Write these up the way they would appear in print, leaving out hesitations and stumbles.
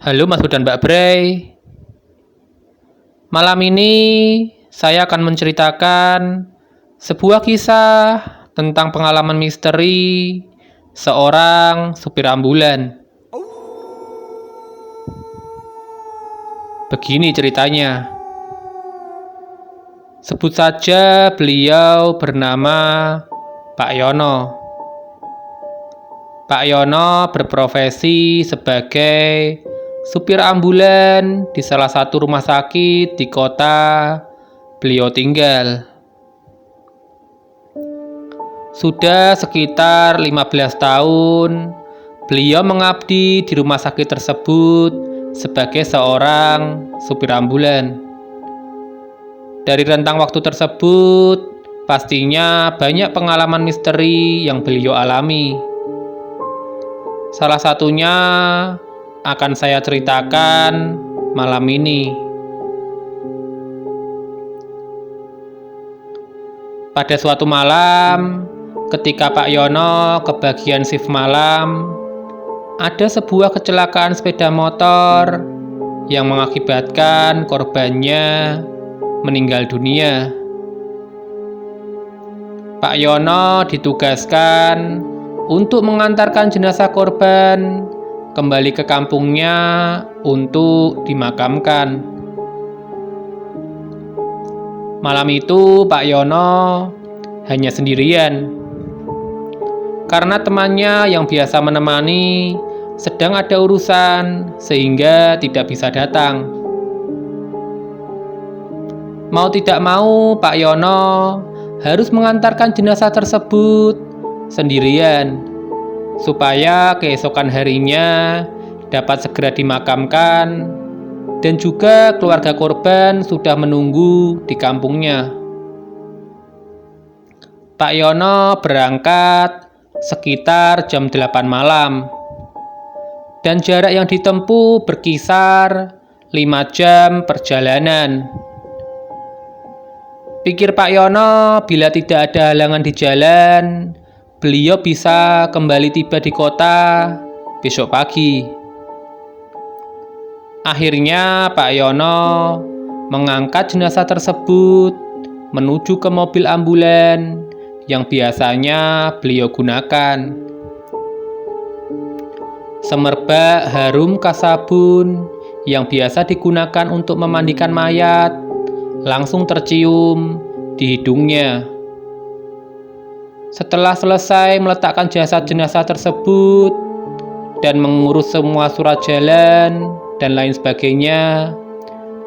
Halo Mas dan Mbak Bray. Malam ini saya akan menceritakan sebuah kisah tentang pengalaman misteri seorang supir ambulan. Begini ceritanya. Sebut saja beliau bernama Pak Yono. Pak Yono berprofesi sebagai supir ambulan di salah satu rumah sakit di kota beliau tinggal. Sudah sekitar 15 tahun beliau mengabdi di rumah sakit tersebut sebagai seorang supir ambulan. Dari rentang waktu tersebut, pastinya banyak pengalaman misteri yang beliau alami. Salah satunya akan saya ceritakan malam ini. Pada suatu malam, ketika Pak Yono kebagian shift malam, ada sebuah kecelakaan sepeda motor yang mengakibatkan korbannya meninggal dunia. Pak Yono ditugaskan untuk mengantarkan jenazah korban kembali ke kampungnya untuk dimakamkan. Malam itu Pak Yono hanya sendirian karena temannya yang biasa menemani sedang ada urusan sehingga tidak bisa datang. Mau tidak mau Pak Yono harus mengantarkan jenazah tersebut sendirian supaya keesokan harinya dapat segera dimakamkan dan juga keluarga korban sudah menunggu di kampungnya. Pak Yono berangkat sekitar jam 8 malam dan jarak yang ditempuh berkisar 5 jam perjalanan. Pikir Pak Yono, bila tidak ada halangan di jalan, beliau bisa kembali tiba di kota besok pagi. Akhirnya Pak Yono mengangkat jenazah tersebut menuju ke mobil ambulan yang biasanya beliau gunakan. Semerbak harum kasabun yang biasa digunakan untuk memandikan mayat langsung tercium di hidungnya. Setelah selesai meletakkan jasad jenazah tersebut dan mengurus semua surat jalan dan lain sebagainya,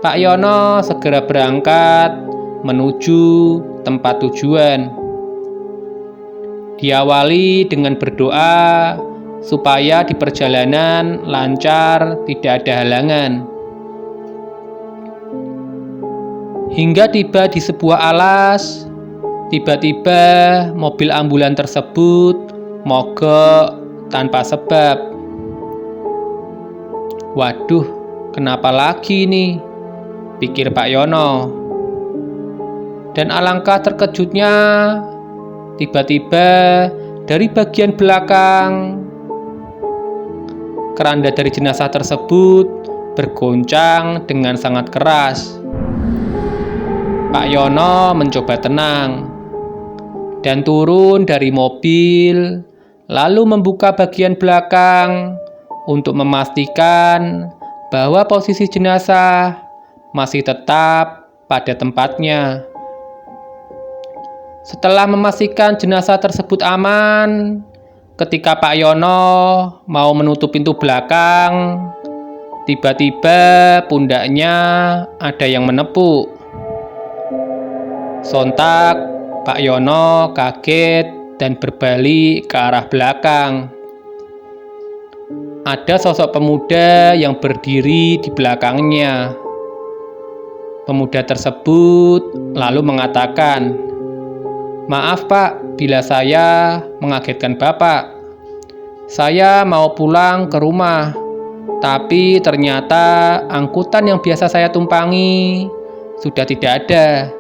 Pak Yono segera berangkat menuju tempat tujuan. Diawali dengan berdoa supaya di perjalanan lancar, tidak ada halangan. Hingga tiba di sebuah alas, tiba-tiba mobil ambulan tersebut mogok tanpa sebab. Waduh, kenapa lagi nih? Pikir Pak Yono. Dan alangkah terkejutnya, tiba-tiba dari bagian belakang keranda dari jenazah tersebut bergoncang dengan sangat keras. Pak Yono mencoba tenang dan turun dari mobil, lalu membuka bagian belakang untuk memastikan bahwa posisi jenazah masih tetap pada tempatnya. Setelah memastikan jenazah tersebut aman, ketika Pak Yono mau menutup pintu belakang, tiba-tiba pundaknya ada yang menepuk. Sontak Pak Yono kaget dan berbalik ke arah belakang. Ada sosok pemuda yang berdiri di belakangnya. Pemuda tersebut lalu mengatakan, "Maaf Pak, bila saya mengagetkan Bapak. Saya mau pulang ke rumah, tapi ternyata angkutan yang biasa saya tumpangi sudah tidak ada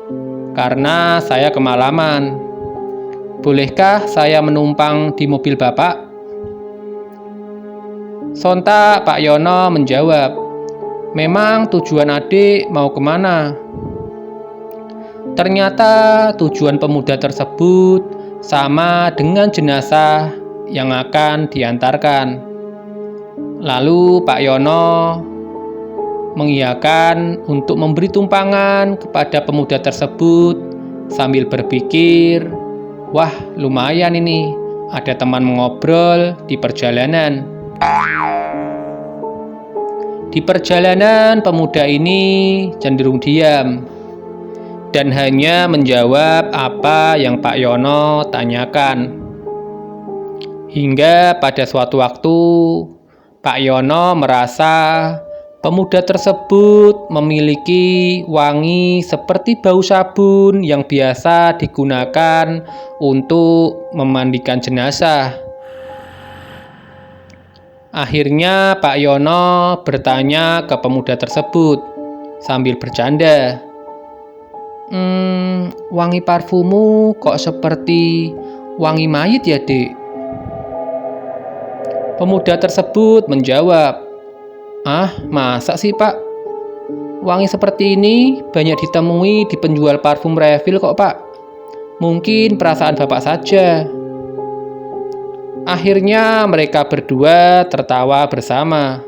karena saya kemalaman. Bolehkah saya menumpang di mobil Bapak?" Sontak Pak Yono menjawab, "Memang tujuan adik mau kemana?" Ternyata tujuan pemuda tersebut sama dengan jenazah yang akan diantarkan. Lalu Pak Yono mengiyakan untuk memberi tumpangan kepada pemuda tersebut sambil berpikir, "Wah, lumayan ini, ada teman mengobrol di perjalanan." Di perjalanan, pemuda ini cenderung diam dan hanya menjawab apa yang Pak Yono tanyakan. Hingga pada suatu waktu, Pak Yono merasa pemuda tersebut memiliki wangi seperti bau sabun yang biasa digunakan untuk memandikan jenazah. Akhirnya Pak Yono bertanya ke pemuda tersebut sambil bercanda, "Wangi parfummu kok seperti wangi mayit ya, Dek?" Pemuda tersebut menjawab, "Ah, masa sih, Pak? Wangi seperti ini banyak ditemui di penjual parfum refill kok, Pak. Mungkin perasaan Bapak saja." Akhirnya mereka berdua tertawa bersama.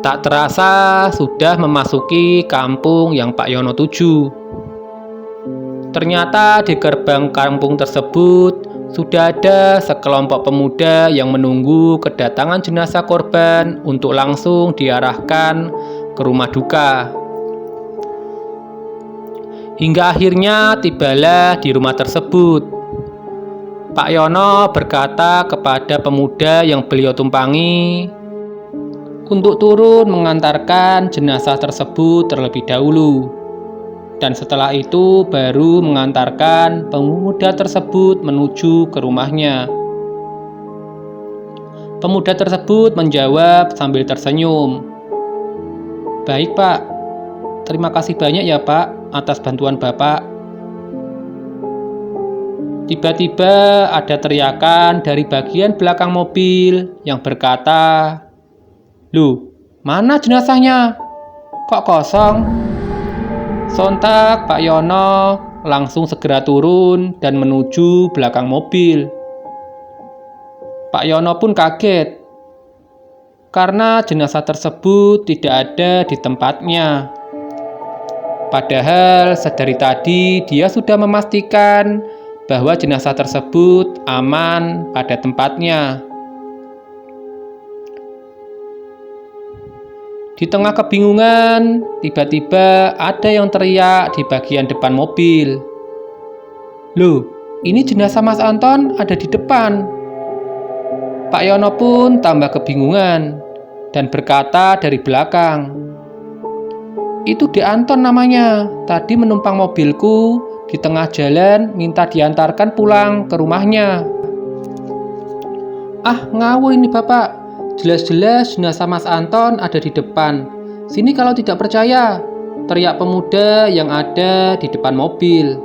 Tak terasa sudah memasuki kampung yang Pak Yono tuju. Ternyata di gerbang kampung tersebut sudah ada sekelompok pemuda yang menunggu kedatangan jenazah korban untuk langsung diarahkan ke rumah duka. Hingga akhirnya tibalah di rumah tersebut. Pak Yono berkata kepada pemuda yang beliau tumpangi untuk turun mengantarkan jenazah tersebut terlebih dahulu, dan setelah itu baru mengantarkan pemuda tersebut menuju ke rumahnya. Pemuda tersebut menjawab sambil tersenyum, "Baik, Pak. Terima kasih banyak ya, Pak, atas bantuan Bapak." Tiba-tiba ada teriakan dari bagian belakang mobil yang berkata, "Loh, mana jenazahnya? Kok kosong?" Sontak Pak Yono langsung segera turun dan menuju belakang mobil. Pak Yono pun kaget karena jenazah tersebut tidak ada di tempatnya. Padahal sedari tadi dia sudah memastikan bahwa jenazah tersebut aman pada tempatnya. Di tengah kebingungan, tiba-tiba ada yang teriak di bagian depan mobil, "Loh, ini jenazah Mas Anton ada di depan." Pak Yono pun tambah kebingungan dan berkata dari belakang, "Itu Dek Anton namanya, tadi menumpang mobilku. Di tengah jalan minta diantarkan pulang ke rumahnya." "Ah, ngawur ini Bapak. Jelas-jelas jenazah Mas Anton ada di depan. Sini kalau tidak percaya," teriak pemuda yang ada di depan mobil.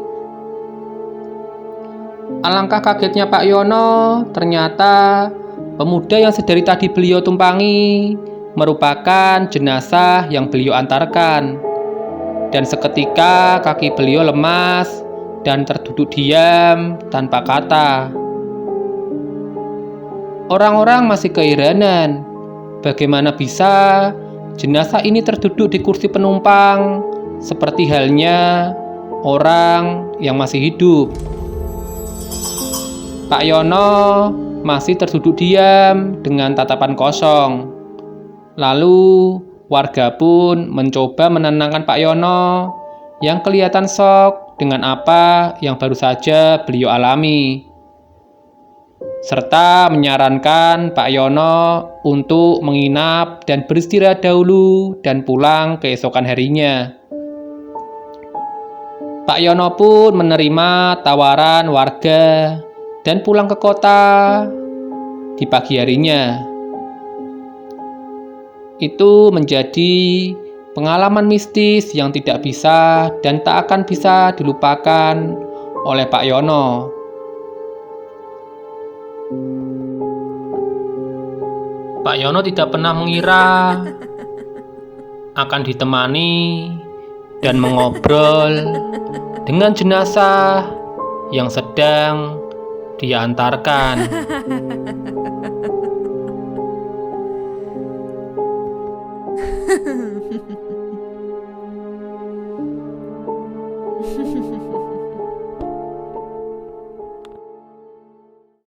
Alangkah kagetnya Pak Yono, ternyata pemuda yang sedari tadi beliau tumpangi merupakan jenazah yang beliau antarkan. Dan seketika kaki beliau lemas dan terduduk diam tanpa kata. Orang-orang masih keheranan, bagaimana bisa jenazah ini terduduk di kursi penumpang seperti halnya orang yang masih hidup. Pak Yono masih terduduk diam dengan tatapan kosong. Lalu warga pun mencoba menenangkan Pak Yono yang kelihatan shock dengan apa yang baru saja beliau alami, serta menyarankan Pak Yono untuk menginap dan beristirahat dahulu dan pulang keesokan harinya. Pak Yono pun menerima tawaran warga dan pulang ke kota di pagi harinya. Itu menjadi pengalaman mistis yang tidak bisa dan tak akan bisa dilupakan oleh Pak Yono. Pak Yono tidak pernah mengira akan ditemani dan mengobrol dengan jenazah yang sedang diantarkan.